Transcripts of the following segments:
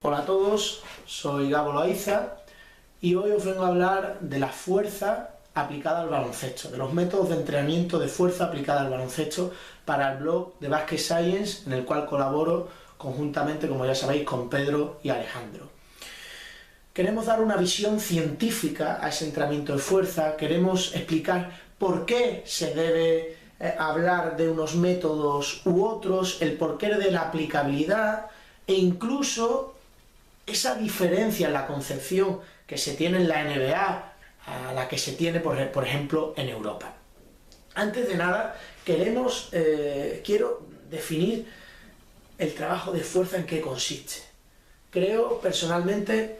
Hola a todos, soy Gabo Loaiza y hoy os vengo a hablar de la fuerza aplicada al baloncesto, de los métodos de entrenamiento de fuerza aplicada al baloncesto para el blog de Basket Science, en el cual colaboro conjuntamente, como ya sabéis, con Pedro y Alejandro. Queremos dar una visión científica a ese entrenamiento de fuerza, queremos explicar por qué se debe hablar de unos métodos u otros, el porqué de la aplicabilidad e incluso esa diferencia en la concepción que se tiene en la NBA a la que se tiene, por ejemplo, en Europa. Antes de nada, quiero definir el trabajo de fuerza en qué consiste. Creo personalmente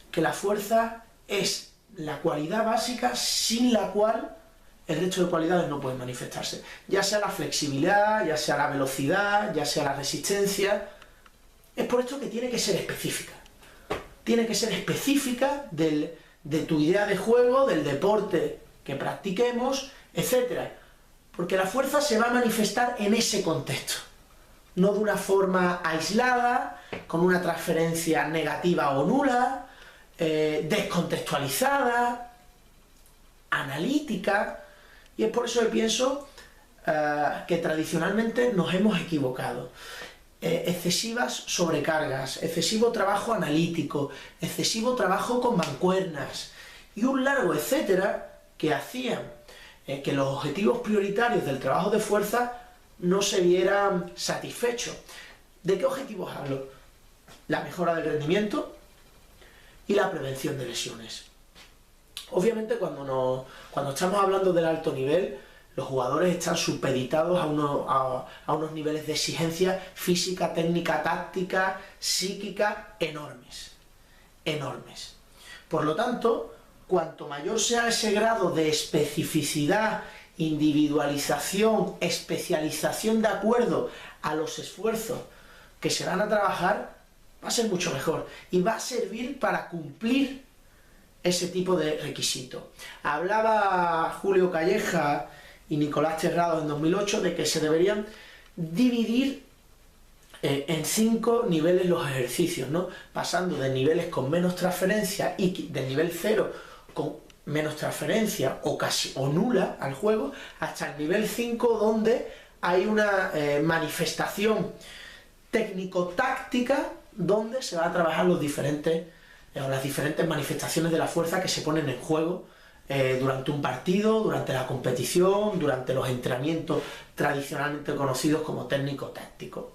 que la fuerza es la cualidad básica sin la cual el resto de cualidades no pueden manifestarse. Ya sea la flexibilidad, ya sea la velocidad, ya sea la resistencia. Es por esto que tiene que ser específica. Tiene que ser específica de tu idea de juego, del deporte que practiquemos, etc. Porque la fuerza se va a manifestar en ese contexto. No de una forma aislada, con una transferencia negativa o nula, descontextualizada, analítica. Y es por eso que pienso que tradicionalmente nos hemos equivocado. Excesivas sobrecargas, excesivo trabajo analítico, excesivo trabajo con mancuernas y un largo etcétera que hacían que los objetivos prioritarios del trabajo de fuerza no se vieran satisfechos. ¿De qué objetivos hablo? La mejora del rendimiento y la prevención de lesiones. Obviamente cuando estamos hablando del alto nivel, los jugadores están supeditados a unos niveles de exigencia física, técnica, táctica, psíquica enormes. Enormes. Por lo tanto, cuanto mayor sea ese grado de especificidad, individualización, especialización de acuerdo a los esfuerzos que se van a trabajar, va a ser mucho mejor y va a servir para cumplir ese tipo de requisito. Hablaba Julio Calleja y Nicolás Terrado en 2008 de que se deberían dividir en 5 niveles los ejercicios, ¿no? Pasando de niveles con menos transferencia y de nivel 0 con menos transferencia o casi o nula al juego, hasta el nivel 5 donde hay una manifestación técnico-táctica donde se va a trabajar las diferentes manifestaciones de la fuerza que se ponen en juego durante un partido, durante la competición, durante los entrenamientos tradicionalmente conocidos como técnico-táctico.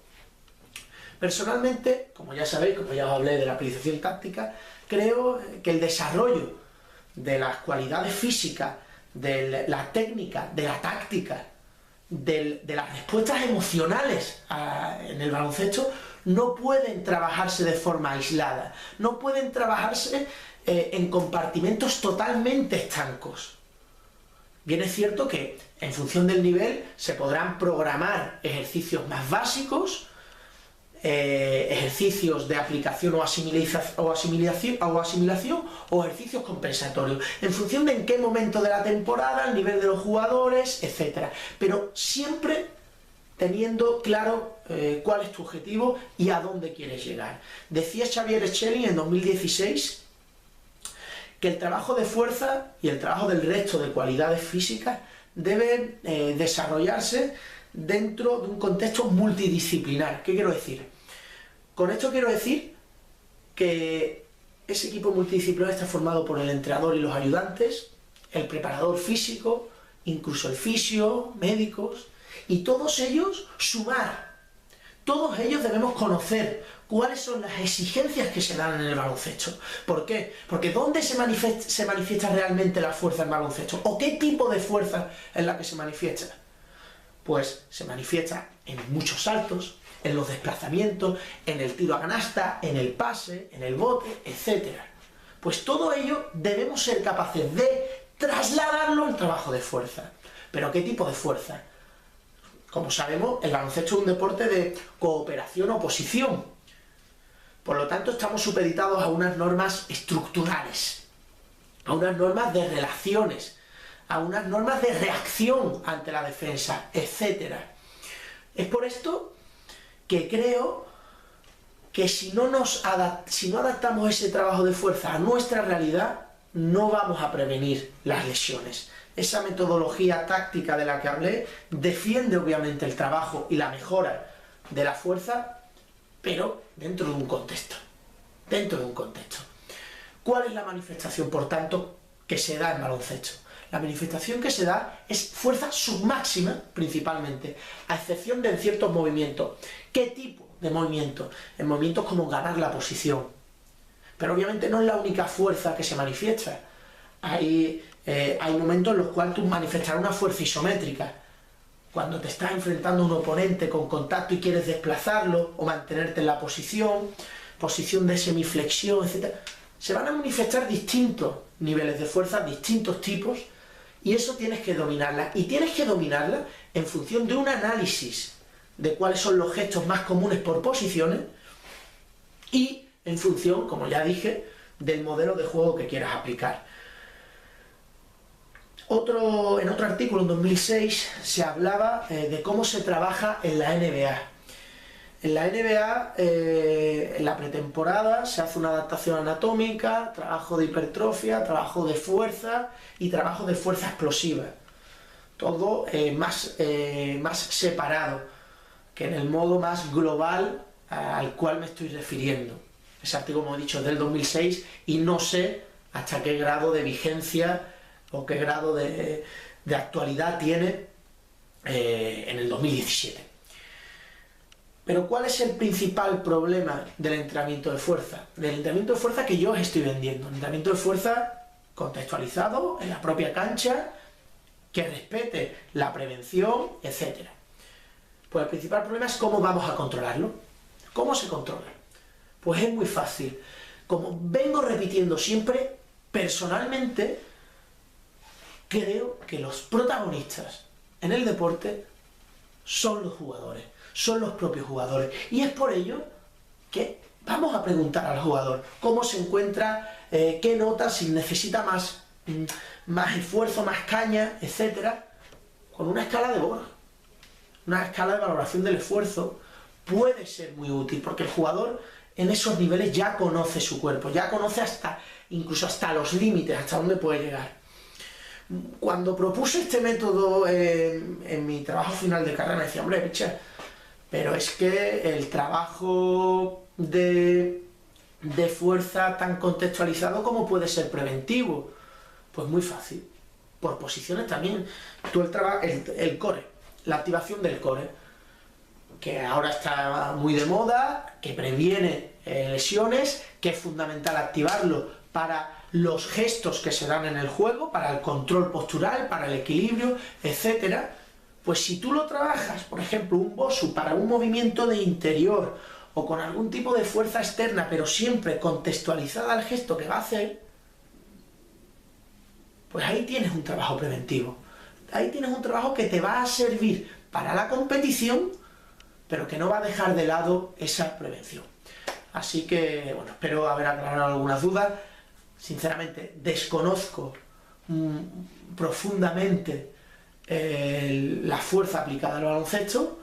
Personalmente, como ya sabéis, como ya os hablé de la aplicación táctica, creo que el desarrollo de las cualidades físicas, de la técnica, de la táctica, de las respuestas emocionales en el baloncesto, no pueden trabajarse de forma aislada, no pueden trabajarse en compartimentos totalmente estancos. Bien es cierto que en función del nivel se podrán programar ejercicios más básicos, ejercicios de aplicación o asimilación o ejercicios compensatorios, en función de en qué momento de la temporada, el nivel de los jugadores, etc. Pero siempre teniendo claro cuál es tu objetivo y a dónde quieres llegar. Decía Xavier Schelling en 2016 que el trabajo de fuerza y el trabajo del resto de cualidades físicas deben desarrollarse dentro de un contexto multidisciplinar. ¿Qué quiero decir? Con esto quiero decir que ese equipo multidisciplinar está formado por el entrenador y los ayudantes, el preparador físico, incluso el fisio, médicos, y todos ellos sumar. Todos ellos debemos conocer cuáles son las exigencias que se dan en el baloncesto. ¿Por qué? Porque ¿dónde se manifiesta realmente la fuerza en baloncesto? ¿O qué tipo de fuerza es la que se manifiesta? Pues se manifiesta en muchos saltos, en los desplazamientos, en el tiro a canasta, en el pase, en el bote, etc. Pues todo ello debemos ser capaces de trasladarlo al trabajo de fuerza. ¿Pero qué tipo de fuerza? Como sabemos, el baloncesto es un deporte de cooperación-oposición. Por lo tanto, estamos supeditados a unas normas estructurales, a unas normas de relaciones, a unas normas de reacción ante la defensa, etc. Es por esto que creo que si no adaptamos ese trabajo de fuerza a nuestra realidad, no vamos a prevenir las lesiones. Esa metodología táctica de la que hablé defiende obviamente el trabajo y la mejora de la fuerza, pero dentro de un contexto. Dentro de un contexto. ¿Cuál es la manifestación, por tanto, que se da en baloncesto? La manifestación que se da es fuerza submáxima, principalmente, a excepción de ciertos movimientos. ¿Qué tipo de movimientos? En movimientos como ganar la posición. Pero obviamente no es la única fuerza que se manifiesta. Hay momentos en los cuales tú manifestarás una fuerza isométrica. Cuando te estás enfrentando a un oponente con contacto y quieres desplazarlo o mantenerte en la posición de semiflexión, etc. Se van a manifestar distintos niveles de fuerza, distintos tipos, y eso tienes que dominarla. Y tienes que dominarla en función de un análisis de cuáles son los gestos más comunes por posiciones y en función, como ya dije, del modelo de juego que quieras aplicar. En otro artículo, en 2006, se hablaba de cómo se trabaja en la NBA. En la NBA, en la pretemporada, se hace una adaptación anatómica, trabajo de hipertrofia, trabajo de fuerza y trabajo de fuerza explosiva. Todo más separado que en el modo más global al cual me estoy refiriendo. Ese artículo, como he dicho, es del 2006 y no sé hasta qué grado de vigencia o qué grado de actualidad tiene en el 2017. Pero ¿cuál es el principal problema del entrenamiento de fuerza? Del entrenamiento de fuerza que yo os estoy vendiendo. Un entrenamiento de fuerza contextualizado en la propia cancha, que respete la prevención, etc. Pues el principal problema es cómo vamos a controlarlo. ¿Cómo se controla? Pues es muy fácil. Como vengo repitiendo siempre, personalmente creo que los protagonistas en el deporte son los jugadores, son los propios jugadores. Y es por ello que vamos a preguntar al jugador cómo se encuentra, qué nota, si necesita más esfuerzo, más caña, etc. Con una escala de Borg. Una escala de valoración del esfuerzo puede ser muy útil, porque el jugador en esos niveles ya conoce su cuerpo, ya conoce incluso hasta los límites, hasta dónde puede llegar. Cuando propuse este método en mi trabajo final de carrera, me decía, hombre, Richard, pero es que el trabajo de fuerza tan contextualizado, ¿cómo puede ser preventivo? Pues muy fácil, por posiciones también. Tú el core, la activación del core, que ahora está muy de moda, que previene lesiones, que es fundamental activarlo para los gestos que se dan en el juego, para el control postural, para el equilibrio, etc. Pues si tú lo trabajas, por ejemplo, un BOSU para un movimiento de interior o con algún tipo de fuerza externa, pero siempre contextualizada al gesto que va a hacer, pues ahí tienes un trabajo preventivo. Ahí tienes un trabajo que te va a servir para la competición, pero que no va a dejar de lado esa prevención. Así que, bueno, espero haber aclarado algunas dudas. Sinceramente, desconozco profundamente la fuerza aplicada al baloncesto.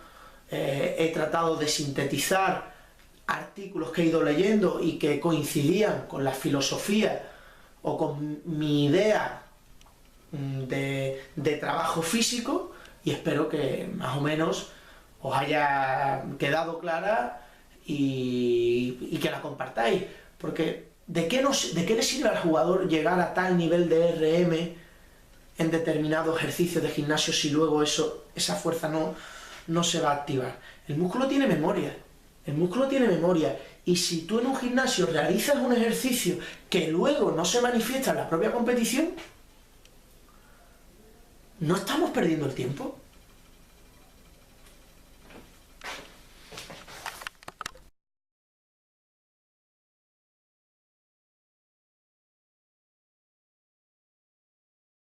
He tratado de sintetizar artículos que he ido leyendo y que coincidían con la filosofía o con mi idea de trabajo físico, y espero que más o menos os haya quedado clara y que la compartáis, porque ¿de qué le sirve al jugador llegar a tal nivel de RM en determinado ejercicio de gimnasio si luego esa fuerza no se va a activar? El músculo tiene memoria, y si tú en un gimnasio realizas un ejercicio que luego no se manifiesta en la propia competición, no estamos perdiendo el tiempo.